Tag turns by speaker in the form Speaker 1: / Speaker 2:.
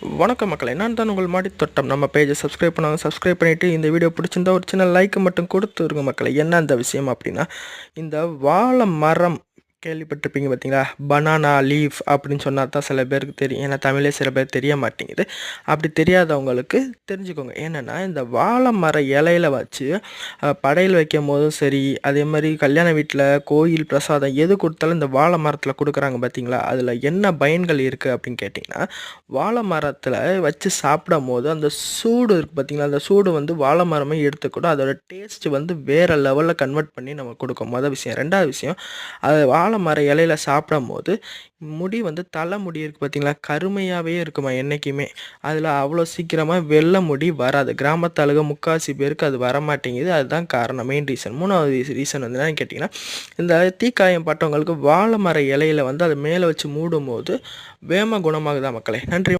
Speaker 1: வணக்கம் மக்களே, நான் தான் உங்கள் மாடி தோட்டம். நம்ம பேஜை சப்ஸ்கிரைப் பண்ணாங்க, சப்ஸ்கிரைப் பண்ணிவிட்டு இந்த வீடியோ பிடிச்சிருந்தா ஒரு சின்ன லைக் மட்டும் கொடுத்துருங்க மக்களே. என்ன அந்த விஷயம் அப்படின்னா, இந்த வாழை மரம் கேள்விப்பட்டிருப்பீங்க பார்த்தீங்களா? பனானா லீஃப் அப்படின்னு சொன்னா தான் சில பேருக்கு தெரியும். ஏன்னா தமிழே சில பேர் தெரிய மாட்டேங்குது. அப்படி தெரியாதவங்களுக்கு தெரிஞ்சுக்கோங்க. என்னென்னா, இந்த வாழை மர இலையில வச்சு படையல் வைக்கும் போதும் சரி, அதே மாதிரி கல்யாண வீட்டில் கோயில் பிரசாதம் எது கொடுத்தாலும் இந்த வாழை மரத்தில் கொடுக்குறாங்க பார்த்தீங்களா? அதில் என்ன பயன்கள் இருக்குது அப்படின்னு கேட்டிங்கன்னா, வாழை மரத்தில் வச்சு சாப்பிடும் போது அந்த சூடு இருக்குது பார்த்தீங்களா? அந்த சூடு வந்து வாழை மரமே எடுத்துக்கூடும். அதோட டேஸ்ட்டு வந்து வேறு லெவலில் கன்வெர்ட் பண்ணி நமக்கு கொடுக்கும். மொதல் விஷயம். 2வது விஷயம், அது வாழை மர இலையில சாப்பிடும்போது முடி வந்து தலை முடி இருக்குது பார்த்தீங்களா? கருமையாகவே இருக்குமா என்றைக்குமே. அதில் அவ்வளோ சீக்கிரமாக வெள்ளை முடி வராது. கிராமத்து ஆளுங்க முக்கால்வாசி பேருக்கு அது வரமாட்டேங்குது. அதுதான் காரணம், மெயின் ரீசன். 3வது ரீசன் வந்து என்னன்னு கேட்டிங்கன்னா, இந்த தீக்காயம் பட்டவங்களுக்கு வாழை மர இலையில வந்து அதை மேலே வச்சு மூடும்போது வேகமாக குணமாகுதா மக்களே. நன்றி.